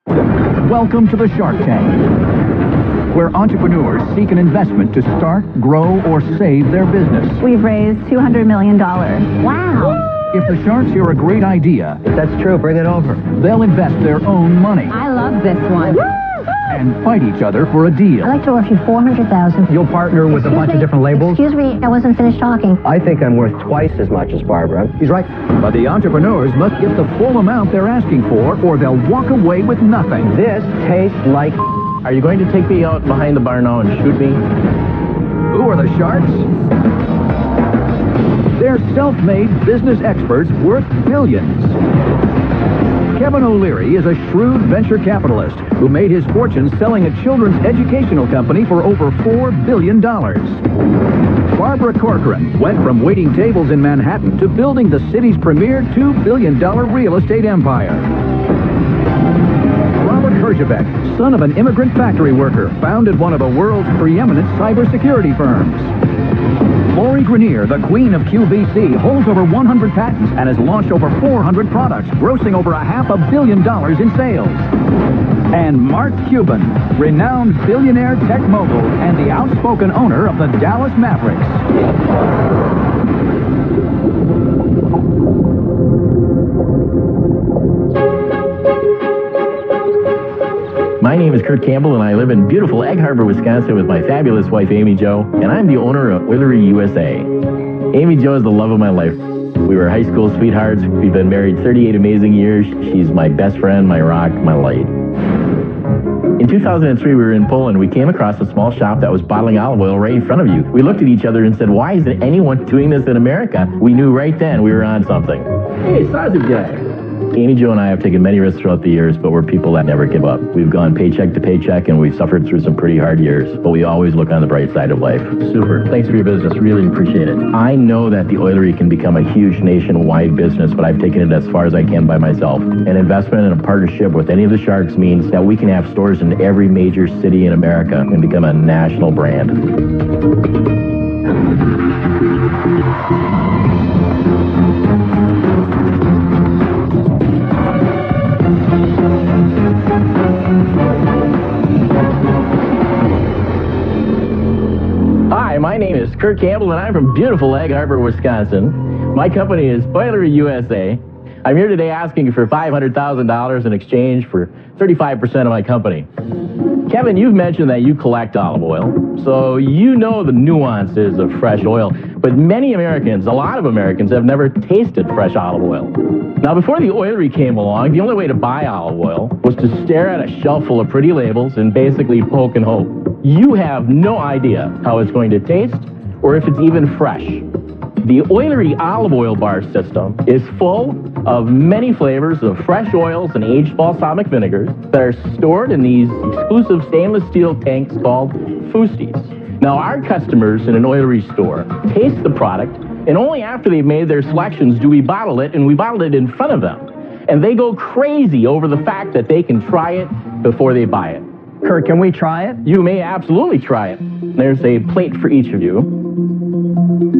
Welcome to the Shark Tank, where entrepreneurs seek an investment to start, grow, or save their business. We've raised $200 million. Wow. If the Sharks hear a great idea, if that's true, bring it over. They'll invest their own money. I love this one. And fight each other for a deal. I'd like to offer you $400,000. You'll partner with a bunch of different labels? Excuse me, I wasn't finished talking. I think I'm worth twice as much as Barbara. He's right. But the entrepreneurs must get the full amount they're asking for, or they'll walk away with nothing. This tastes like... Are you going to take me out behind the bar now and shoot me? Who are the Sharks? They're self-made business experts worth billions. Kevin O'Leary is a shrewd venture capitalist who made his fortune selling a children's educational company for over $4 billion. Barbara Corcoran went from waiting tables in Manhattan to building the city's premier $2 billion real estate empire. Robert Herjavec, son of an immigrant factory worker, founded one of the world's preeminent cybersecurity firms. Lori Grenier, the queen of QVC, holds over 100 patents and has launched over 400 products, grossing over $500 million in sales. And Mark Cuban, renowned billionaire tech mogul and the outspoken owner of the Dallas Mavericks. My name is Kurt Campbell, and I live in beautiful Egg Harbor, Wisconsin with my fabulous wife, Amy Jo, and I'm the owner of Oilery USA. Amy Jo is the love of my life. We were high school sweethearts. We've been married 38 amazing years. She's my best friend, my rock, my light. In 2003, we were in Poland. We came across a small shop that was bottling olive oil right in front of you. We looked at each other and said, why isn't anyone doing this in America? We knew right then we were on something. Hey, sausage guy. Amy Jo and I have taken many risks throughout the years, but we're people that never give up. We've gone paycheck to paycheck, and we've suffered through some pretty hard years, but we always look on the bright side of life. Super. Thanks for your business. Really appreciate it. I know that the Oilery can become a huge nationwide business, but I've taken it as far as I can by myself. An investment and a partnership with any of the Sharks means that we can have stores in every major city in America and become a national brand. Hi, my name is Kurt Campbell, and I'm from beautiful Egg Harbor, Wisconsin. My company is Oilery USA. I'm here today asking for $500,000 in exchange for 35% of my company. Kevin, you've mentioned that you collect olive oil, so you know the nuances of fresh oil, but many Americans, a lot of Americans, have never tasted fresh olive oil. Now, before the Oilery came along, the only way to buy olive oil was to stare at a shelf full of pretty labels and basically poke and hope. You have no idea how it's going to taste or if it's even fresh. The Oilery olive oil bar system is full of many flavors of fresh oils and aged balsamic vinegars that are stored in these exclusive stainless steel tanks called Fustees. Now, our customers in an Oilery store taste the product, and only after they've made their selections do we bottle it, and we bottle it in front of them. And they go crazy over the fact that they can try it before they buy it. Kurt, can we try it? You may absolutely try it. There's a plate for each of you.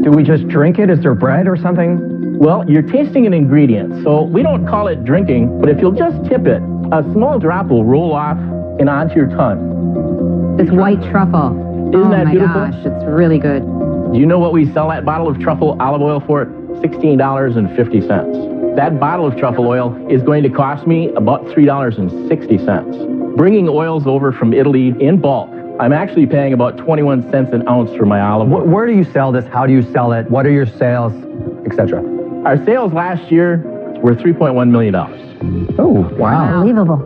Do we just drink it? Is there bread or something? Well, you're tasting an ingredient, so we don't call it drinking, but if you'll just tip it, a small drop will roll off and onto your tongue. This white truffle. Isn't that beautiful? Oh my gosh, it's really good. Do you know what we sell that bottle of truffle olive oil for? $16.50. That bottle of truffle oil is going to cost me about $3.60. Bringing oils over from Italy in bulk, I'm actually paying about 21 cents an ounce for my olive oil. Where do you sell this? How do you sell it? What are your sales, etc.? Our sales last year were $3.1 million. Oh, wow. Unbelievable.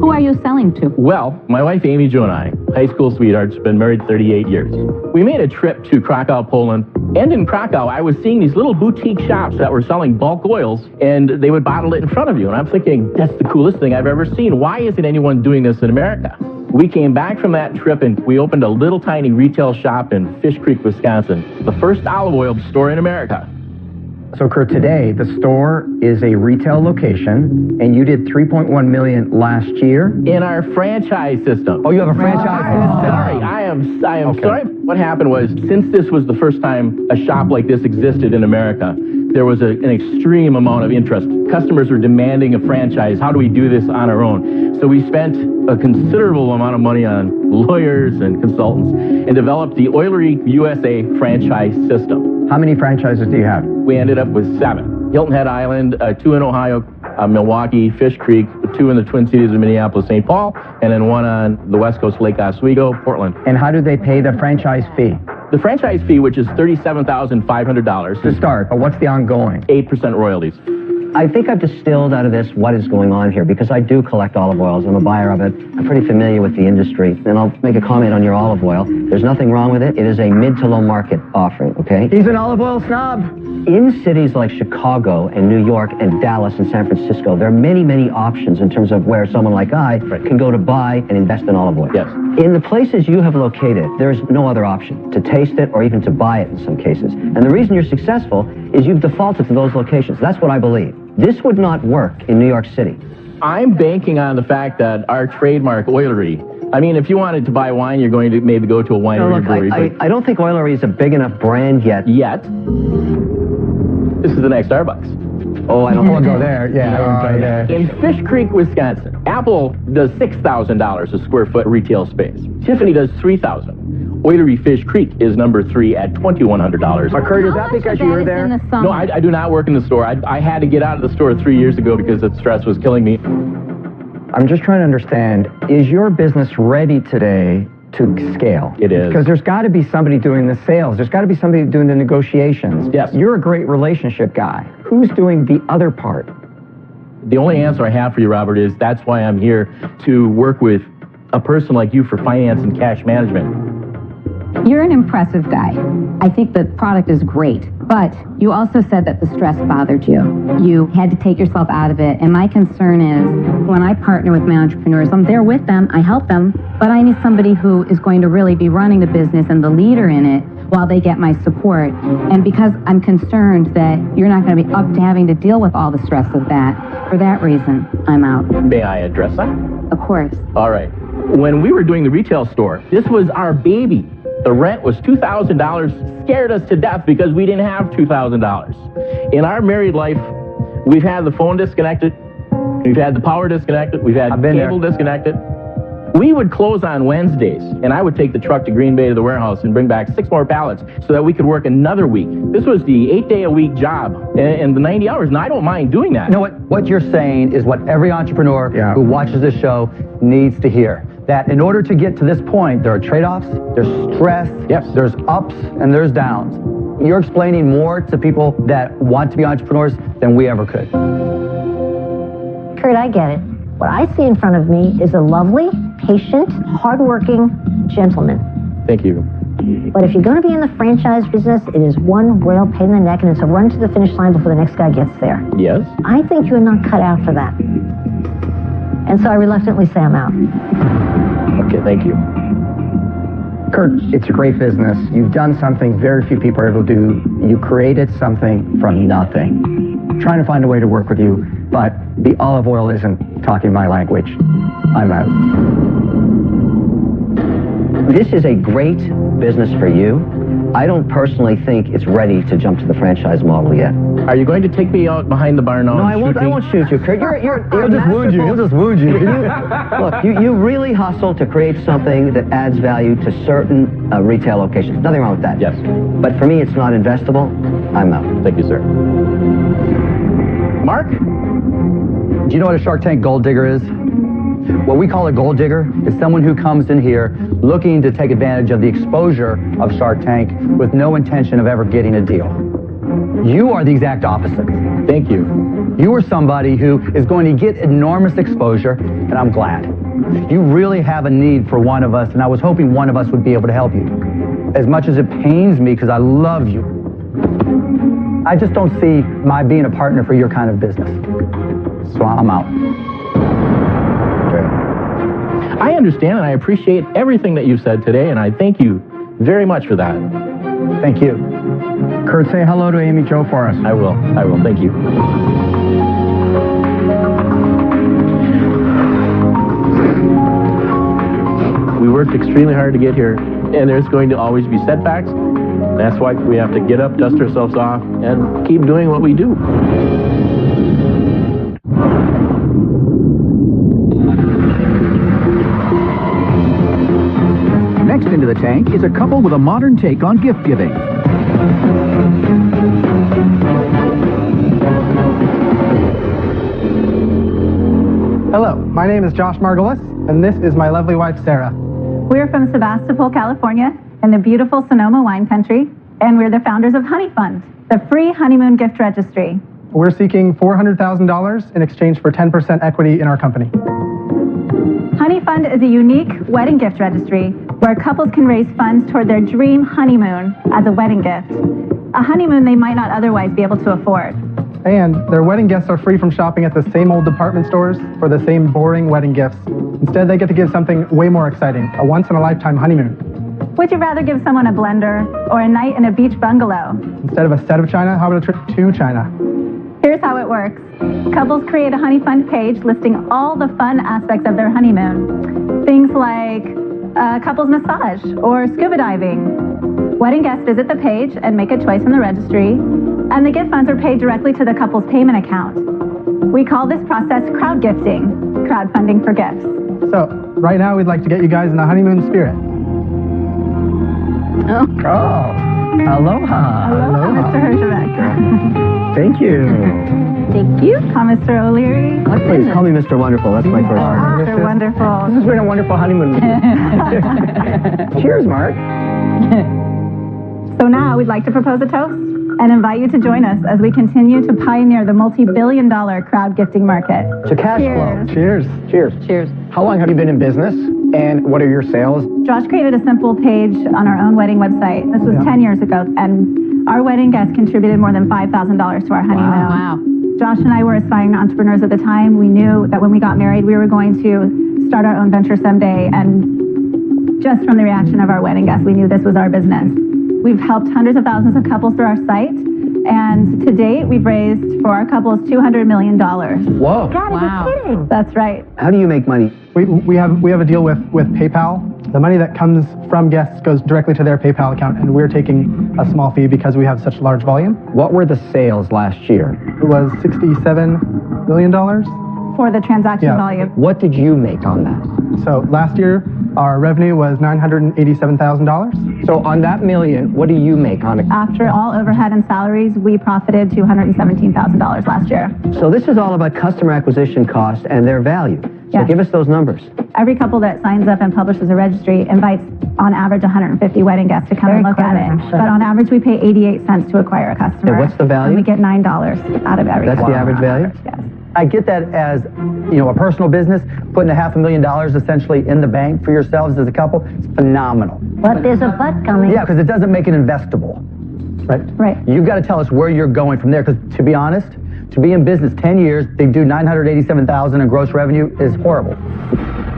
Who are you selling to? Well, my wife Amy Jo and I, high school sweethearts, been married 38 years. We made a trip to Krakow, Poland, and in Krakow, I was seeing these little boutique shops that were selling bulk oils, and they would bottle it in front of you. And I'm thinking, that's the coolest thing I've ever seen. Why isn't anyone doing this in America? We came back from that trip, and we opened a little tiny retail shop in Fish Creek, Wisconsin, the first olive oil store in America. So, Kurt, today the store is a retail location, and you did $3.1 million last year? In our franchise system. Oh, you have a franchise system? Sorry, I am sorry. What happened was, since this was the first time a shop like this existed in America, there was an extreme amount of interest. Customers were demanding a franchise. How do we do this on our own? So we spent a considerable amount of money on lawyers and consultants and developed the Oilery USA franchise system. How many franchises do you have? We ended up with 7. Hilton Head Island, 2 in Ohio, Milwaukee, Fish Creek, 2 in the Twin Cities of Minneapolis, St. Paul, and then 1 on the West Coast, Lake Oswego, Portland. And how do they pay the franchise fee? The franchise fee, which is $37,500. To start, but what's the ongoing? 8% royalties. I think I've distilled out of this what is going on here, because I do collect olive oils. I'm a buyer of it. I'm pretty familiar with the industry. And I'll make a comment on your olive oil. There's nothing wrong with it. It is a mid to low market offering, okay? He's an olive oil snob. In cities like Chicago and New York and Dallas and San Francisco, there are many, many options in terms of where someone like I can go to buy and invest in olive oil. Yes. In the places you have located, there is no other option to taste it or even to buy it in some cases. And the reason you're successful is you've defaulted to those locations. That's what I believe. This would not work in New York City. I'm banking on the fact that our trademark, Oilery, I mean, if you wanted to buy wine, you're going to maybe go to a winery or brewery. I don't think Oilery is a big enough brand yet. This is the next Starbucks. Oh, I don't want to go there. Yeah, I won't go there. In Fish Creek, Wisconsin, Apple does $6,000 a square foot retail space. Tiffany does $3,000. Oilery Fish Creek is number 3 at $2,100. Kurt, is that because you were there? No, I do not work in the store. I had to get out of the store 3 years ago because the stress was killing me. I'm just trying to understand, is your business ready today to scale? It is. Because there's got to be somebody doing the sales. There's got to be somebody doing the negotiations. Yes. You're a great relationship guy. Who's doing the other part? The only answer I have for you, Robert, is that's why I'm here to work with a person like you for finance and cash management. You're an impressive guy. I think the product is great, but you also said that the stress bothered you. You had to take yourself out of it, and my concern is when I partner with my entrepreneurs, I'm there with them, I help them, but I need somebody who is going to really be running the business and the leader in it while they get my support. And because I'm concerned that you're not going to be up to having to deal with all the stress of that, for that reason, I'm out. May I address that? Of course. All right. When we were doing the retail store, this was our baby. The rent was $2,000, scared us to death because we didn't have $2,000. In our married life, we've had the phone disconnected, we've had the power disconnected, we've had cable disconnected. We would close on Wednesdays, and I would take the truck to Green Bay to the warehouse and bring back 6 more pallets so that we could work another week. This was the 8-day-a-week job and the 90 hours, and I don't mind doing that. You know what you're saying is what every entrepreneur who watches this show needs to hear. That in order to get to this point, there are trade-offs, there's stress, there's ups, and there's downs. You're explaining more to people that want to be entrepreneurs than we ever could. Kurt, I get it. What I see in front of me is a lovely, patient, hardworking gentleman. Thank you. But if you're going to be in the franchise business, it is one royal pain in the neck, and it's a run to the finish line before the next guy gets there. Yes? I think you're not cut out for that. And so I reluctantly say I'm out. Okay, thank you. Kurt, it's a great business. You've done something very few people are able to do. You created something from nothing. I'm trying to find a way to work with you, but the olive oil isn't talking my language. I'm out. This is a great business for you. I don't personally think it's ready to jump to the franchise model yet. Are you going to take me out behind the bar now? No, and I won't shoot you, Kurt. He'll just wound you. He'll just wound you. Look, you really hustle to create something that adds value to certain retail locations. Nothing wrong with that. Yes. But for me, it's not investable. I'm out. Thank you, sir. Mark? Do you know what a Shark Tank gold digger is? What we call a gold digger is someone who comes in here looking to take advantage of the exposure of Shark Tank with no intention of ever getting a deal. You are the exact opposite. Thank you. You are somebody who is going to get enormous exposure, and I'm glad. You really have a need for one of us, and I was hoping one of us would be able to help you. As much as it pains me because I love you, I just don't see my being a partner for your kind of business. So I'm out. I understand and I appreciate everything that you've said today, and I thank you very much for that. Thank you. Kurt, say hello to Amy Jo for us. I will. Thank you. We worked extremely hard to get here, and there's going to always be setbacks, That's why we have to get up, dust ourselves off, and keep doing what we do. Next into the tank is a couple with a modern take on gift giving. Hello, my name is Josh Margolis, and this is my lovely wife, Sarah. We're from Sebastopol, California, in the beautiful Sonoma wine country, and we're the founders of Honey Fund, the free honeymoon gift registry. We're seeking $400,000 in exchange for 10% equity in our company. Honey Fund is a unique wedding gift registry where couples can raise funds toward their dream honeymoon as a wedding gift, a honeymoon they might not otherwise be able to afford. And their wedding guests are free from shopping at the same old department stores for the same boring wedding gifts. Instead, they get to give something way more exciting, a once-in-a-lifetime honeymoon. Would you rather give someone a blender or a night in a beach bungalow? Instead of a set of china, how about a trip to China? Here's how it works. Couples create a Honey Fund page listing all the fun aspects of their honeymoon. Things like a couple's massage or scuba diving. Wedding guests visit the page and make a choice from the registry, and the gift funds are paid directly to the couple's payment account. We call this process crowd gifting, crowdfunding for gifts. So, right now we'd like to get you guys in the honeymoon spirit. Oh, aloha. Aloha, Mr. Herjavec. Thank you. Thank you. Mr. O'Leary. Please call me Mr. Wonderful. That's my first name. Mr. Wonderful. This has been a wonderful honeymoon with you. Cheers, Mark. So now we'd like to propose a toast and invite you to join us as we continue to pioneer the multi-billion-dollar crowd gifting market. To cash Cheers. flow. Cheers. Cheers. Cheers. How long have you been in business? And what are your sales? Josh created a simple page on our own wedding website. This was 10 years ago, and our wedding guests contributed more than $5,000 to our honeymoon. Wow. Josh and I were aspiring entrepreneurs at the time. We knew that when we got married, we were going to start our own venture someday, and just from the reaction of our wedding guests, we knew this was our business. We've helped hundreds of thousands of couples through our site, and to date, we've raised for our couples $200 million. Whoa. God, Wow. you're kidding. That's right. How do you make money? We have a deal with PayPal. The money that comes from guests goes directly to their PayPal account, and we're taking a small fee because we have such large volume. What were the sales last year? It was $67 million. For the transaction Yeah. volume. What did you make on that? So last year, our revenue was $987,000. So on that million, what do you make on it? After all overhead and salaries, we profited $217,000 last year. So this is all about customer acquisition costs and their value. So Yes. give us those numbers. Every couple that signs up and publishes a registry invites, on average, 150 wedding guests to come and look at it. But on average, we pay 88 cents to acquire a customer. And what's the value? And we get $9 out of every That's the customer. average value? Yes. I get that as, a personal business, putting $500,000 essentially in the bank for yourselves as a couple. It's phenomenal. But there's a but coming. Yeah, because it doesn't make it investable. Right? Right. You've got to tell us where you're going from there, because to be honest, to be in business 10 years, they do $987,000 in gross revenue is horrible.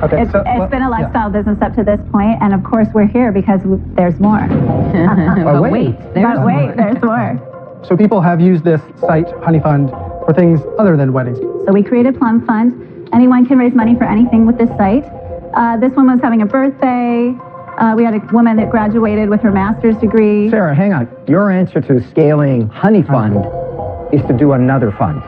Okay, It's been a lifestyle business up to this point, and of course we're here because there's more. But wait, There's more. So people have used this site, Honey Fund, for things other than weddings. So we created Plum Fund. Anyone can raise money for anything with this site. This one was having a birthday. We had a woman that graduated with her master's degree. Sarah, hang on. Your answer to scaling Honey Fund is to do another fund.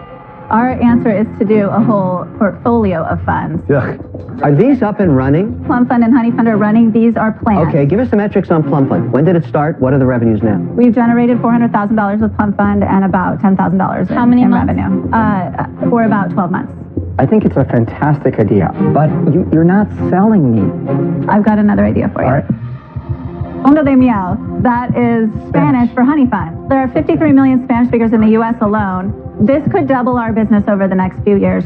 Our answer is to do a whole portfolio of funds. Are these up and running? Plum Fund and Honey Fund are running. These are planned. Okay, give us the metrics on Plum Fund. When did it start? What are the revenues now? We've generated $400,000 with Plum Fund and about $10,000 How many in months? revenue. For about 12 months. I think it's a fantastic idea, but you're not selling me. I've got another idea for you. All right. Onda de miel. That is Spanish for honey fund. There are 53 million Spanish speakers in the U.S. alone. This could double our business over the next few years.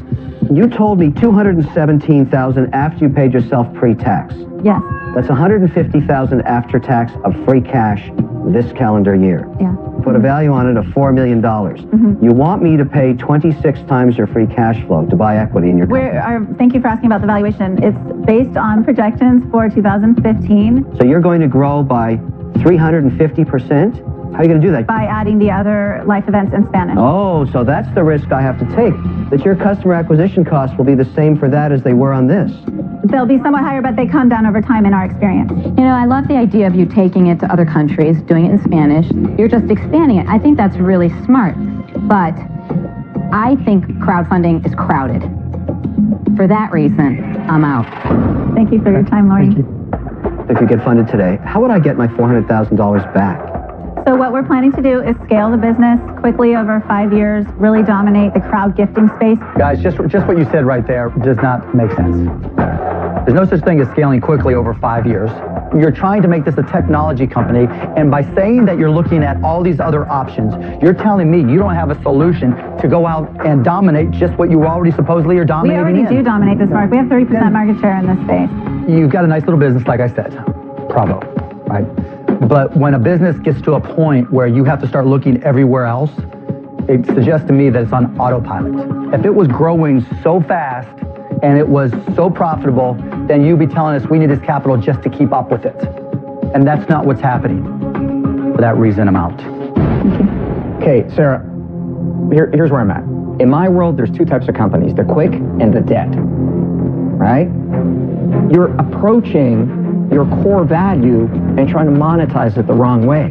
You told me $217,000 after you paid yourself pre-tax. Yes. That's $150,000 after tax of free cash this calendar year. Yeah. Put a value on it of $4 million. You want me to pay 26 times your free cash flow to buy equity in your company. Thank you for asking about the valuation. It's based on projections for 2015. So you're going to grow by 350%? How are you going to do that? by adding the other life events in Spanish. Oh, so that's the risk I have to take, that your customer acquisition costs will be the same for that as they were on this. They'll be somewhat higher, but they come down over time in our experience. You know, I love the idea of you taking it to other countries, doing it in Spanish. You're just expanding it. I think that's really smart. But I think crowdfunding is crowded. For that reason, I'm out. Thank you for your time, Lori. Thank you. If you get funded today, how would I get my $400,000 back? So what we're planning to do is scale the business quickly over 5 years, really dominate the crowd gifting space. Guys, just what you said right there does not make sense. There's no such thing as scaling quickly over 5 years. You're trying to make this a technology company, and by saying that you're looking at all these other options, you're telling me you don't have a solution to go out and dominate just what you already supposedly are We dominating already in. do dominate this market. We have 30% market share in this space. You've got a nice little business, like I said. Bravo, right? But when a business gets to a point where you have to start looking everywhere else, it suggests to me that it's on autopilot. If it was growing so fast and it was so profitable, then you'd be telling us we need this capital just to keep up with it. And that's not what's happening. For that reason, I'm out. Okay, Sarah, here's where I'm at. In my world, there's two types of companies, the quick and the dead, right? You're approaching your core value and trying to monetize it the wrong way.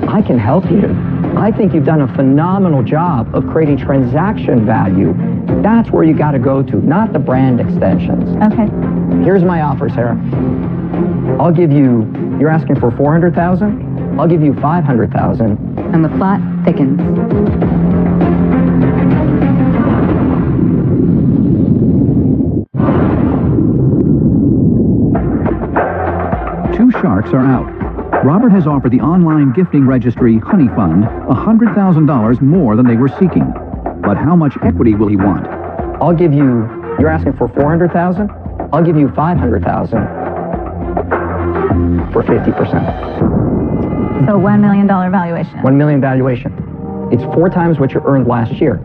I can help you. I think you've done a phenomenal job of creating transaction value. That's where you got to go to, not the brand extensions. Okay. Here's my offer, Sarah. I'll give you, you're asking for $400,000? I'll give you $500,000. And the plot thickens. Two sharks are out. Robert has offered the online gifting registry Honey Fund $100,000 more than they were seeking. But how much equity will he want? I'll give you, you're asking for $400,000? I'll give you $500,000 for 50%. So $1 million valuation. $1 million valuation. It's 4 times what you earned last year.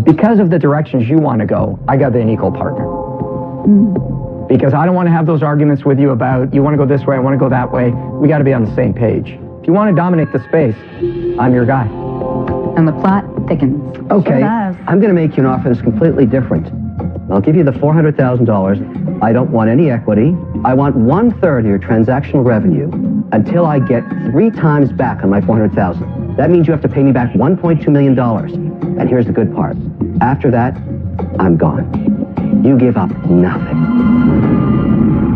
Because of the directions you want to go, I got to be an equal partner. Because I don't want to have those arguments with you about, you want to go this way, I want to go that way. We got to be on the same page. If you want to dominate the space, I'm your guy. And the plot thickens. Okay, Sure does. I'm going to make you an offer that's completely different. I'll give you the $400,000. I don't want any equity. I want 1/3 of your transactional revenue until I get 3 times back on my $400,000. That means you have to pay me back $1.2 million. And here's the good part. After that, I'm gone. You give up nothing.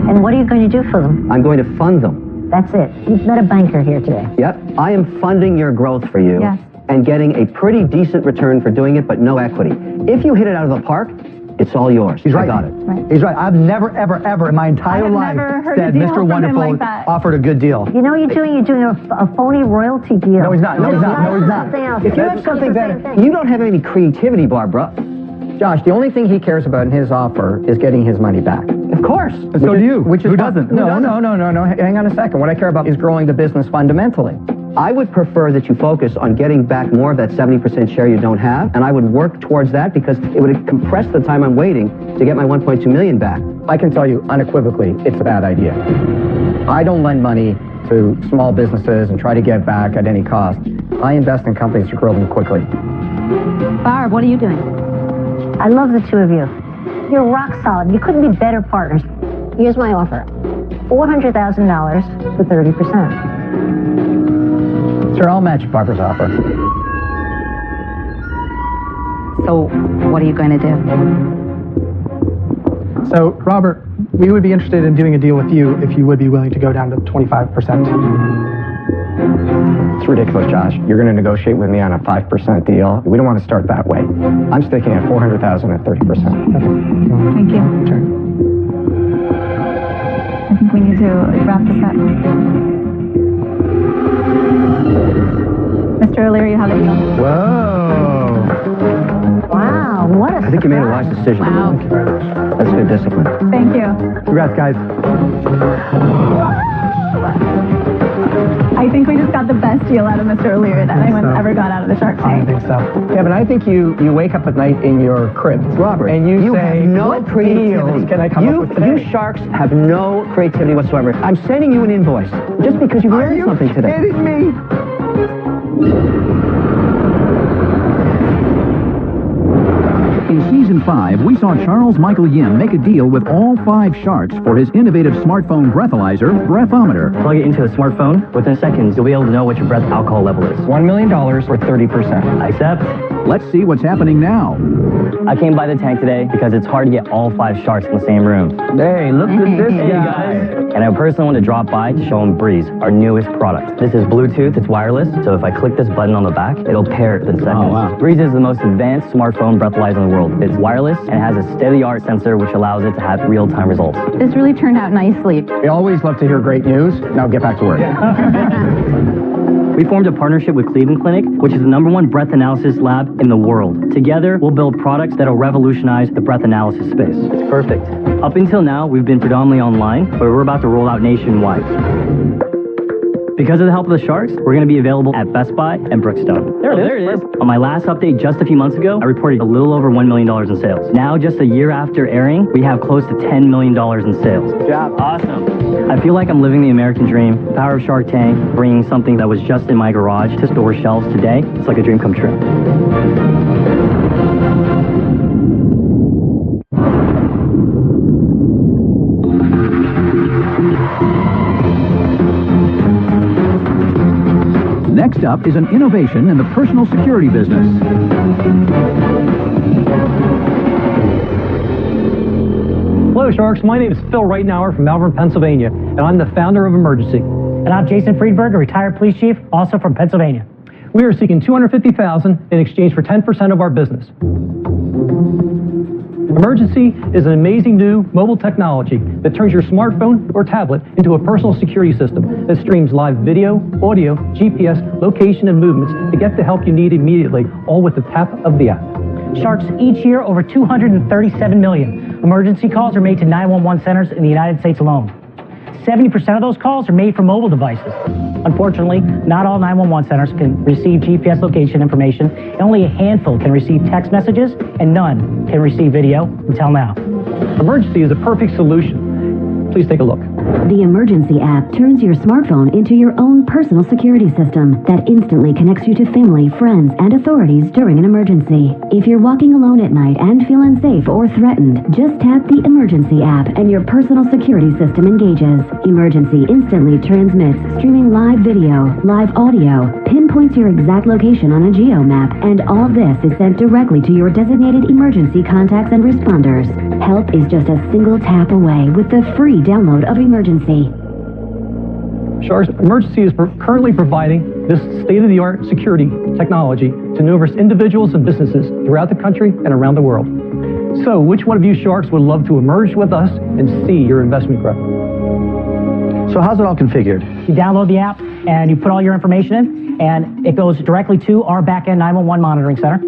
And what are you going to do for them? I'm going to fund them. That's it. You've met a banker here today. Yep, I am funding your growth for you. Yes. And getting a pretty decent return for doing it, but no equity. If you hit it out of the park, it's all yours. He's right. I got it. Right. He's right. I've never, ever, ever in my entire life never heard a said deal Mr. from him Wonderful like that. offered a good deal. You know what you're doing? You're doing a phony royalty deal. No, he's not. No, he's not. No, he's not. Something else. If you have something better, you don't have any creativity, Barbara. Josh, the only thing he cares about in his offer is getting his money back. Of course. So do you. Which is Who doesn't? No. Hang on a second. What I care about is growing the business fundamentally. I would prefer that you focus on getting back more of that 70% share you don't have, and I would work towards that because it would compress the time I'm waiting to get my 1.2 million back. I can tell you unequivocally, it's a bad idea. I don't lend money to small businesses and try to get back at any cost. I invest in companies to grow them quickly. Barb, what are you doing? I love the two of you. You're rock solid. You couldn't be better partners. Here's my offer. $400,000 for 30%. Sir, I'll match Barbara's offer. So, what are you going to do? So, Robert, we would be interested in doing a deal with you if you would be willing to go down to 25%. It's ridiculous, Josh. You're going to negotiate with me on a 5% deal. We don't want to start that way. I'm sticking at $400,000 at 30%. Thank you. I think we need to wrap this up. Mr. O'Leary, how do you feel? Whoa. Wow, what a I think you made a wise decision. Wow. That's good discipline. Thank you. Congrats, guys. I think we just got the best deal out of Mr. O'Leary that anyone's ever got out of the Shark I Tank. think so. Kevin, I think you wake up at night in your crib, Robert, and you say, have no what creativity. deals can I come up with today? You sharks have no creativity whatsoever. I'm sending you an invoice just because you learned something today. Kidding me? In Season 5, we saw Charles Michael Yim make a deal with all 5 sharks for his innovative smartphone breathalyzer, Breathometer. Plug it into the smartphone. Within seconds, you'll be able to know what your breath alcohol level is. $1 million for 30%. I accept. Let's see what's happening now. I came by the tank today because it's hard to get all 5 sharks in the same room. Hey, look at this Hey guys. And I personally want to drop by to show them Breeze, our newest product. This is Bluetooth, it's wireless, so if I click this button on the back, it'll pair it in seconds. Oh, wow. Breeze is the most advanced smartphone breathalyzer in the world. It's wireless and has a state-of-the-art sensor which allows it to have real-time results. This really turned out nicely. We always love to hear great news. Now get back to work. We formed a partnership with Cleveland Clinic, which is the #1 breath analysis lab in the world. Together, we'll build products that'll revolutionize the breath analysis space. It's perfect. Up until now, we've been predominantly online, but we're about to roll out nationwide. Because of the help of the Sharks, we're going to be available at Best Buy and Brookstone. There it is. On my last update just a few months ago, I reported a little over $1 million in sales. Now, just a year after airing, we have close to $10 million in sales. Good job. Awesome. I feel like I'm living the American dream. The power of Shark Tank, bringing something that was just in my garage to store shelves today. It's like a dream come true. Next up is an innovation in the personal security business. Hello, Sharks. My name is Phil Reitnauer from Malvern, Pennsylvania, and I'm the founder of Emergency. And I'm Jason Friedberg, a retired police chief, also from Pennsylvania. We are seeking $250,000 in exchange for 10% of our business. Emergency is an amazing new mobile technology that turns your smartphone or tablet into a personal security system that streams live video, audio, GPS, location, and movements to get the help you need immediately, all with the tap of the app. Sharks, each year over 237 million emergency calls are made to 911 centers in the United States alone. 70% of those calls are made from mobile devices. Unfortunately, not all 911 centers can receive GPS location information, and only a handful can receive text messages, and none can receive video until now. Emergency is a perfect solution. Please take a look. The Emergency app turns your smartphone into your own personal security system that instantly connects you to family, friends, and authorities during an emergency. If you're walking alone at night and feel unsafe or threatened, just tap the Emergency app and your personal security system engages. Emergency instantly transmits, streaming live video, live audio, pinpoints your exact location on a geo map, and all this is sent directly to your designated emergency contacts and responders. Help is just a single tap away with the free download of Emergency. Sharks, Emergency is currently providing this state-of-the-art security technology to numerous individuals and businesses throughout the country and around the world. So, which one of you Sharks would love to emerge with us and see your investment grow? So how's it all configured? You download the app and you put all your information in, and it goes directly to our back-end 911 monitoring center.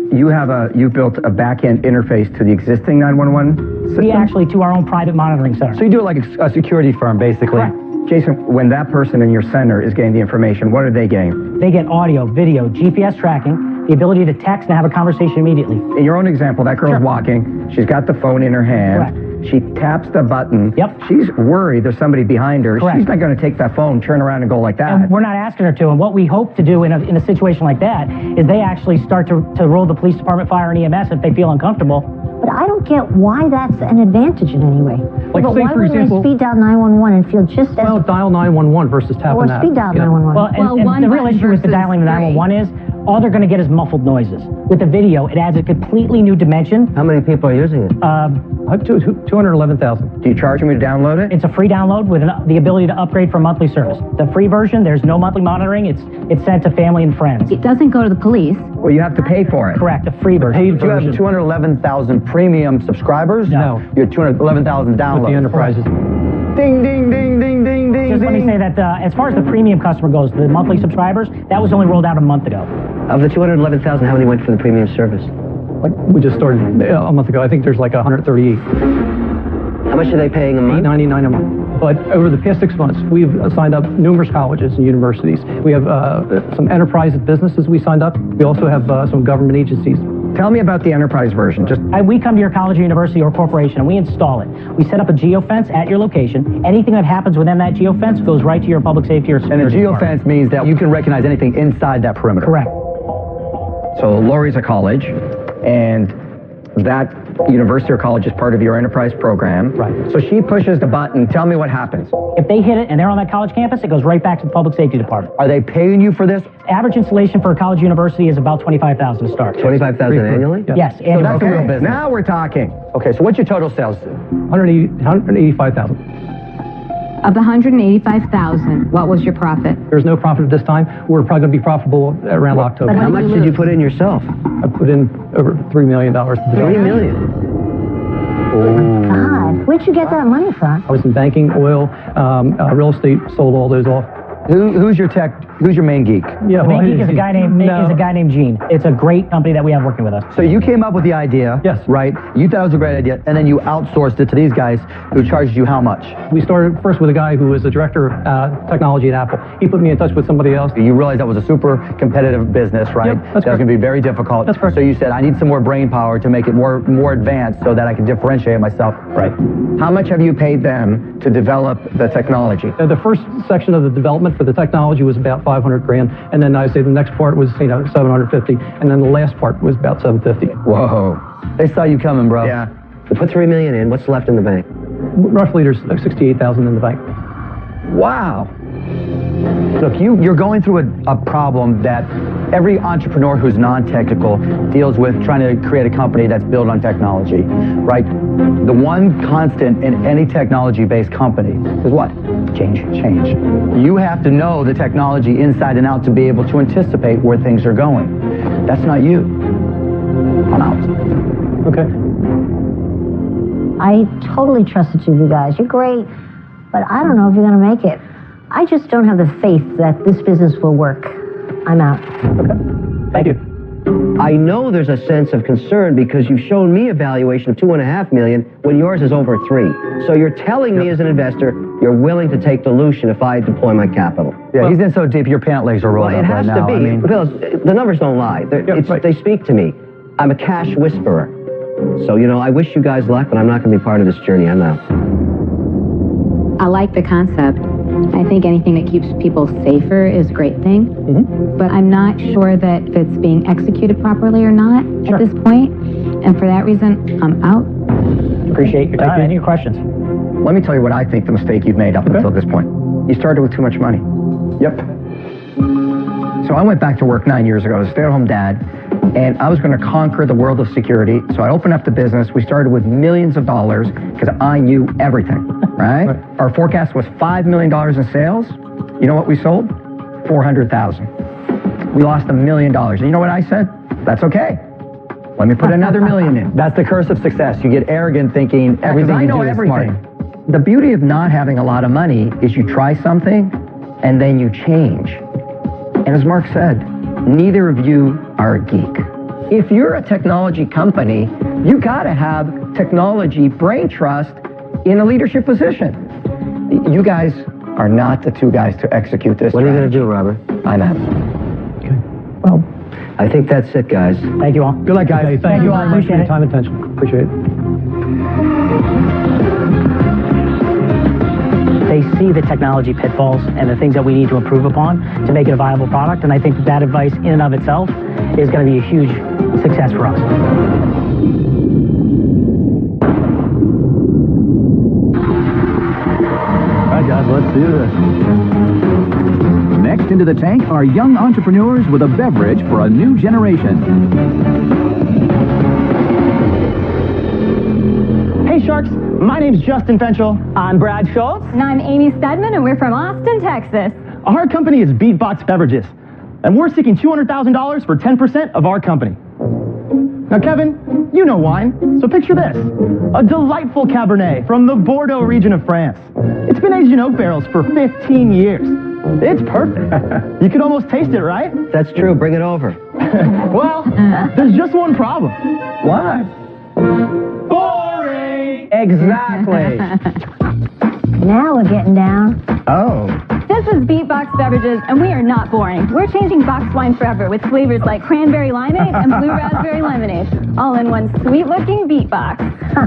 You built a back-end interface to the existing 911 system? We actually to our own private monitoring center. So you do it like a security firm, basically? Correct. Jason, when that person in your center is getting the information, what are they getting? They get audio, video, GPS tracking, the ability to text and have a conversation immediately. In your own example, that girl's walking, she's got the phone in her hand. Correct. She taps the button. Yep. She's worried there's somebody behind her. Correct. She's not going to take that phone, turn around, and go like that. And we're not asking her to. And what we hope to do in a situation like that is they actually start to roll the police department, fire, and EMS if they feel uncomfortable. But I don't get why that's an advantage in any way. Like, but say, why for wouldn't example, I speed dial 911 and feel just as... Well, dial 911 versus tapping Or that. speed dial 911. Well, and the real issue with the dialing the 911 is all they're going to get is muffled noises. With the video, it adds a completely new dimension. How many people are using it? 211,000. Do you charge me to download it? It's a free download with the ability to upgrade for monthly service. The free version, there's no monthly monitoring. It's sent to family and friends. It doesn't go to the police. Well, you have to pay for it. Correct, the free version. You have 211,000 premium subscribers? No. You have 211,000 downloads. With the enterprises. Ding, ding, ding, ding, ding, ding, Just let me say that as far as the premium customer goes, the monthly subscribers, that was only rolled out a month ago. Of the 211,000, how many went for the premium service? We just started a month ago. I think there's like 138. How much are they paying a month? $8.99 a month. But over the past 6 months, we've signed up numerous colleges and universities. We have some enterprise businesses we signed up. We also have some government agencies. Tell me about the enterprise version. We come to your college or university or corporation and we install it. We set up a geofence at your location. Anything that happens within that geofence goes right to your public safety or security And a geofence department. means that you can recognize anything inside that perimeter. Correct. So Lori's a college, and that university or college is part of your enterprise program. Right. So she pushes the button. Tell me what happens. If they hit it and they're on that college campus, it goes right back to the public safety department. Are they paying you for this? Average installation for a college university is about $25,000 to start. $25,000 annually? Yes, So annually. that's a real business. Now we're talking. Okay, so what's your total sales? 185,000. Of the 185,000, what was your profit? There's no profit at this time. We're probably going to be profitable around October. How much did you put in yourself? I put in over $3 million. $3 million. God, where'd you get that money from? I was in banking, oil, real estate, sold all those off. Who's your tech? Who's your main geek? Yeah, The main geek is a guy named Gene. It's a great company that we have working with us. So you came up with the idea, Yes. right? You thought it was a great idea, and then you outsourced it to these guys who charged you how much? We started first with a guy who was the director of technology at Apple. He put me in touch with somebody else. You realized that was a super competitive business, right? Yep, that's was correct. going to be very difficult. That's correct. So you said, I need some more brain power to make it more advanced so that I can differentiate myself. Right. How much have you paid them to develop the technology? The first section of the development for the technology was about $500,000, and then I say the next part was $750, and then the last part was about $750. Whoa. They saw you coming, bro. Yeah. You put $3 million in. What's left in the bank? Roughly, there's like $68,000 in the bank. Wow. Look, you're going through a problem that every entrepreneur who's non-technical deals with, trying to create a company that's built on technology, right? The one constant in any technology-based company is what? Change. You have to know the technology inside and out to be able to anticipate where things are going. That's not you. I'm out. Okay. I totally trusted you guys. You're great, but I don't know if you're going to make it. I just don't have the faith that this business will work. I'm out. Okay. Thank you. I know there's a sense of concern because you've shown me a valuation of $2.5 million when yours is over $3 million. So you're telling me as an investor you're willing to take dilution if I deploy my capital. Yeah, he's in so deep, your pant legs are rolled Well, it up has right to now. be. I mean, Bill, the numbers don't lie. They speak to me. I'm a cash whisperer. So, I wish you guys luck, but I'm not going to be part of this journey. I'm out. I like the concept. I think anything that keeps people safer is a great thing. Mm-hmm. But I'm not sure that if it's being executed properly or not at this point. And for that reason, I'm out. Appreciate your time and your questions. Let me tell you what I think the mistake you've made up until this point. You started with too much money. yep. So I went back to work 9 years ago as a stay-at-home dad, and I was going to conquer the world of security. So I opened up the business. We started with millions of dollars because I knew everything, right? Our forecast was $5 million in sales. You know what we sold? 400,000. We lost $1 million. And you know what I said? That's okay. Let me put another million in. That's the curse of success. You get arrogant thinking everything I you know do is everything. smart. The beauty of not having a lot of money is you try something and then you change. And as Mark said, neither of you are a geek. If you're a technology company, you got to have technology brain trust in a leadership position. You guys are not the two guys to execute this. What are you going to do, Robert? I'm out. Okay. Well, I think that's it, guys. Thank you all. good luck, guys. Thank Thank you you all. very much for Appreciate your it. time and attention. Appreciate it. They see the technology pitfalls and the things that we need to improve upon to make it a viable product. And I think that advice in and of itself is going to be a huge success for us. All right, guys, let's do this. Next into the tank are young entrepreneurs with a beverage for a new generation. Hey, Sharks. My name's Justin Fenchel. I'm Brad Schultz. And I'm Amy Stedman, and we're from Austin, Texas. Our company is Beatbox Beverages, and we're seeking $200,000 for 10% of our company. Now, Kevin, you know wine, so picture this. A delightful Cabernet from the Bordeaux region of France. It's been aged in oak barrels for 15 years. It's perfect. You could almost taste it, right? That's true. Bring it over. Well, there's just one problem. What? Boring! Exactly. Now we're getting down. Oh. This This is Beatbox Beverages, and we are not boring. We're changing boxed wine forever with flavors like cranberry limeade and blue raspberry lemonade, all in one sweet-looking beatbox.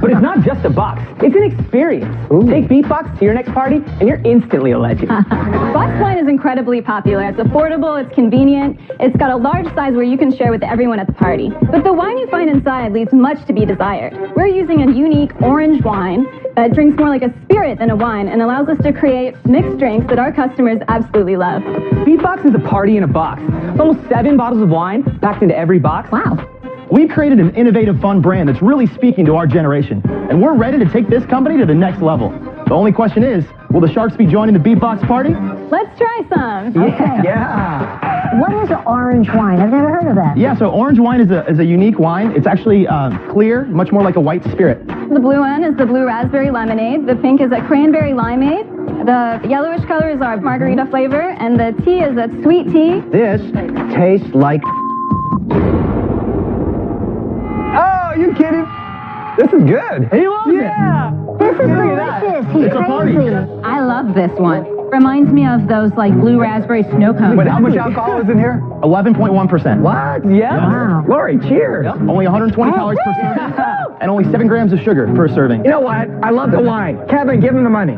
But it's not just a box, it's an experience. Take Beatbox to your next party, and you're instantly a legend. Boxed wine is incredibly popular. It's affordable, it's convenient, it's got a large size where you can share with everyone at the party. But the wine you find inside leaves much to be desired. We're using a unique orange wine that drinks more like a spirit than a wine and allows us to create mixed drinks that our customers absolutely love. Beatbox is a party in a box. It's almost 7 bottles of wine packed into every box. Wow. We've created an innovative, fun brand that's really speaking to our generation, and we're ready to take this company to the next level. The only question is, will the Sharks be joining the Beatbox party? Let's try some. Yeah. What is orange wine? I've never heard of that. Yeah, so orange wine is a unique wine. It's actually clear, much more like a white spirit. The blue one is the blue raspberry lemonade. The pink is a cranberry limeade. The yellowish color is our margarita flavor, and the tea is a sweet tea. This tastes like... Oh, you kidding? This is good. He loves it. This is delicious. He's crazy. I love this one. Reminds me of those like blue raspberry snow cones. But how much alcohol is in here? 11.1%. What? Yeah. Wow. Lori, cheers. Yep. Only 120 calories per serving, and only 7 grams of sugar per serving. You know what? I love the wine. Kevin, give him the money.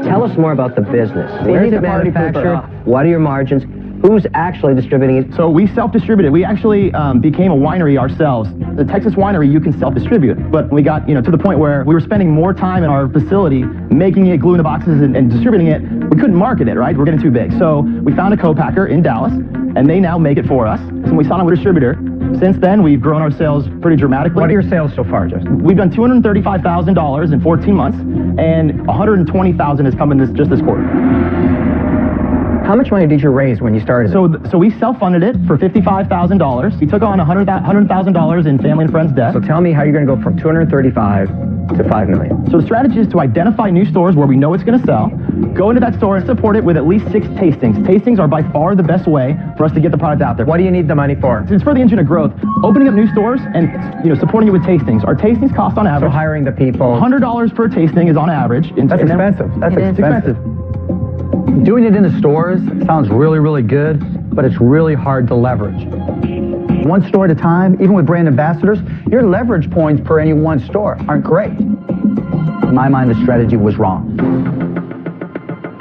Tell us more about the business. Where is it manufactured? What are your margins? Who's actually distributing it? So we self-distributed. We actually became a winery ourselves. The Texas winery, you can self-distribute. But we got to the point where we were spending more time in our facility making it, gluing the boxes, and distributing it. We couldn't market it, right? We're getting too big. So we found a co-packer in Dallas, and they now make it for us. So we signed on with a distributor. Since then, we've grown our sales pretty dramatically. What are your sales so far, Justin? We've done $235,000 in 14 months, and $120,000 has come in just this quarter. How much money did you raise when you started? So we self-funded it for $55,000. We took on $100,000 in family and friends debt. So tell me how you're going to go from 235 to $5 million. So the strategy is to identify new stores where we know it's going to sell, go into that store and support it with at least 6 tastings. Tastings are by far the best way for us to get the product out there. What do you need the money for? It's for the engine of growth. Opening up new stores and supporting it with tastings. Our tastings cost on average. So hiring the people. $100 per tasting is on average. That's expensive. That's expensive. Doing it in the stores sounds really, really good, but it's really hard to leverage. One store at a time, even with brand ambassadors, your leverage points per any one store aren't great. In my mind, the strategy was wrong.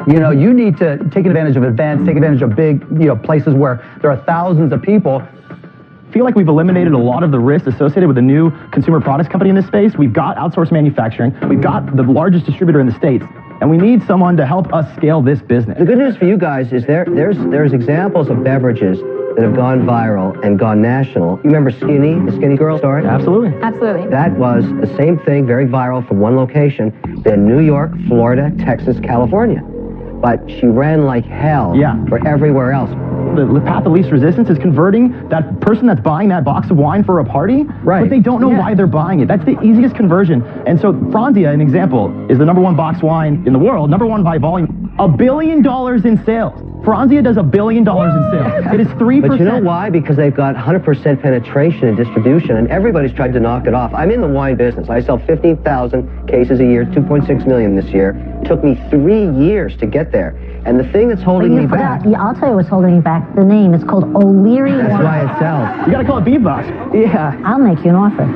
You need to take advantage of events, take advantage of big, places where there are thousands of people. I feel like we've eliminated a lot of the risks associated with a new consumer products company in this space. We've got outsourced manufacturing. We've got the largest distributor in the States. And we need someone to help us scale this business. The good news for you guys is there's examples of beverages that have gone viral and gone national. You remember Skinny, the Skinny Girl story? Absolutely. Absolutely. That was the same thing, very viral from one location, in New York, Florida, Texas, California. But she ran like hell for everywhere else. The path of least resistance is converting that person that's buying that box of wine for a party, but they don't know why they're buying it. That's the easiest conversion. And so Franzia, an example, is the #1 box wine in the world, #1 by volume. $1 billion in sales. Franzia does $1 billion in sales. It is 3%. But you know why? Because they've got 100% penetration and distribution, and everybody's tried to knock it off. I'm in the wine business. I sell 15,000 cases a year, 2.6 million this year. It took me 3 years to get there. And the thing that's holding me back... Yeah, I'll tell you what's holding you back. The name is called O'Leary Wine. That's why it sells. You gotta call it Beatbox. Yeah. I'll make you an offer.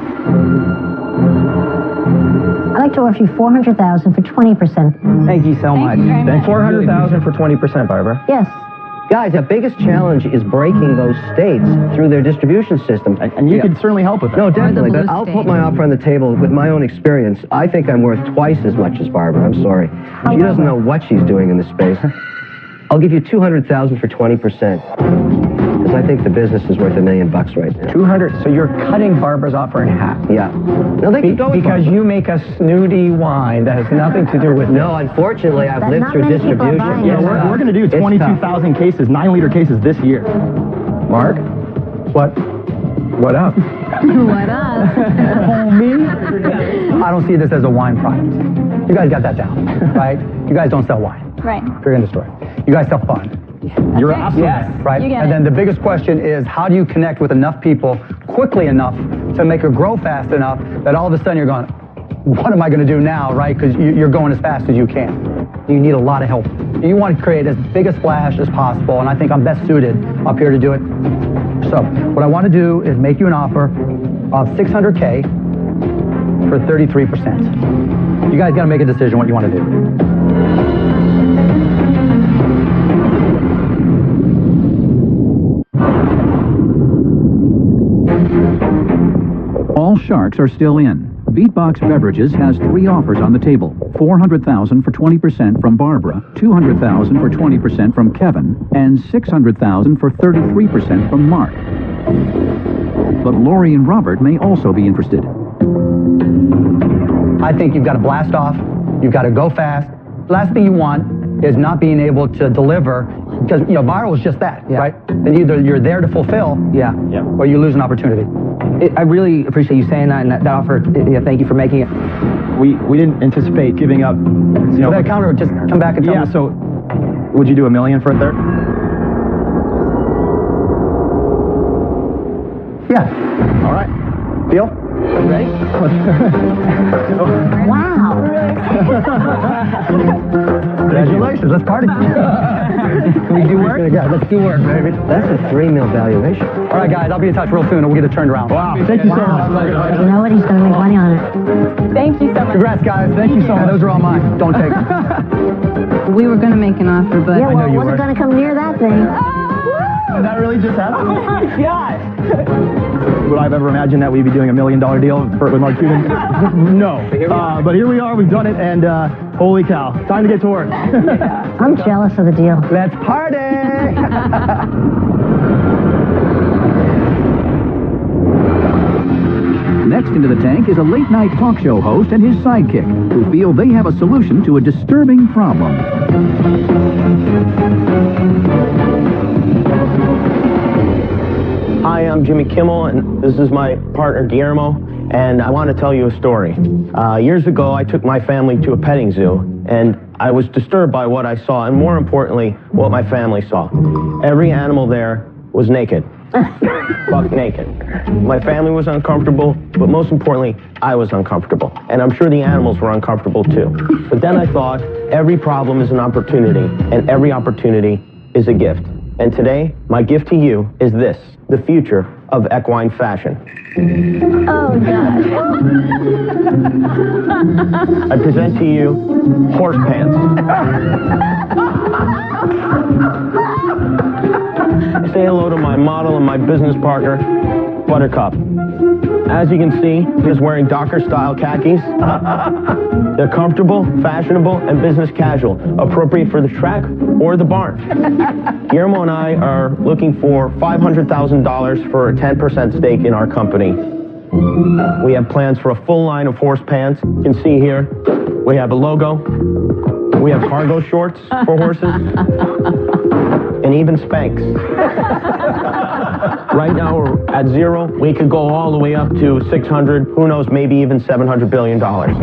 I'd like to offer you $400,000 for 20%. Thank you so much. Then $400,000 for 20%, Barbara. Yes. Guys, the biggest challenge is breaking those states through their distribution system. And you can certainly help with that. No, definitely, but I'll put my offer on the table with my own experience. I think I'm worth twice as much as Barbara. I'm sorry. She doesn't know what she's doing in this space. I'll give you $200,000 for 20%. Because I think the business is worth $1 million right now. 200. So you're cutting Barbara's offer in half. Yeah. No, they can go with because you make a snooty wine that has nothing to do with. No, unfortunately, I've lived through distribution. Yeah, we're going to do 22,000 cases, 9-liter cases this year. Mark, what up? What up? Homie. I don't see this as a wine product. You guys got that down, right? You guys don't sell wine. Right. Period, end of story. You guys sell fun. You're absolutely right. You get and it. then the biggest question is, how do you connect with enough people quickly enough to make her grow fast enough that all of a sudden you're going, what am I going to do now, right? Because you're going as fast as you can. You need a lot of help. You want to create as big a splash as possible, and I think I'm best suited up here to do it. So what I want to do is make you an offer of $600K for 33%. You guys got to make a decision what you want to do. All sharks are still in. Beatbox Beverages has 3 offers on the table. $400,000 for 20% from Barbara, $200,000 for 20% from Kevin, and $600,000 for 33% from Mark. But Lori and Robert may also be interested. I think you've got to blast off. You've got to go fast. Last thing you want is not being able to deliver, because viral is just that, right? And either you're there to fulfill, or you lose an opportunity. I really appreciate you saying that, and that offer. Thank you for making it. We didn't anticipate giving up. That counter, just come back and tell me. Yeah. So, would you do $1 million for a third? Yeah. All right. Deal? Ready? Wow. Congratulations. Let's party. Can we do work? Yeah, let's do work, baby. That's a $3 million valuation. All right, guys, I'll be in touch real soon and we'll get it turned around. Wow. Thank you so much. You know what? He's going to make money on it. Thank you so much. Congrats, guys. Thank you so much. Those are all mine. Don't take them. We were going to make an offer, but... Yeah, well, it wasn't going to come near that thing. Did that really just happen? Oh my God! Would I have ever imagined that we'd be doing $1 million deal with Mark Cuban? No. But here we are. We've done it, and holy cow, time to get to work. I'm jealous of the deal. Let's party! Next into the tank is a late-night talk show host and his sidekick, who feel they have a solution to a disturbing problem. Hi, I'm Jimmy Kimmel, and this is my partner Guillermo, and I want to tell you a story. Years ago, I took my family to a petting zoo, and I was disturbed by what I saw, and more importantly, what my family saw. Every animal there was naked. Buck naked. My family was uncomfortable, but most importantly, I was uncomfortable. And I'm sure the animals were uncomfortable too. But then I thought, every problem is an opportunity, and every opportunity is a gift. And today, my gift to you is this, the future of equine fashion. Oh, God. I present to you horse pants. Say hello to my model and my business partner, Buttercup. As you can see, he's wearing Docker-style khakis. They're comfortable, fashionable, and business casual, appropriate for the track or the barn. Guillermo and I are looking for $500,000 for a 10% stake in our company. We have plans for a full line of horse pants. You can see here, we have a logo. We have cargo shorts for horses. And even Spanx. Right now we're at 0. We could go all the way up to 600, who knows, maybe even $700 billion.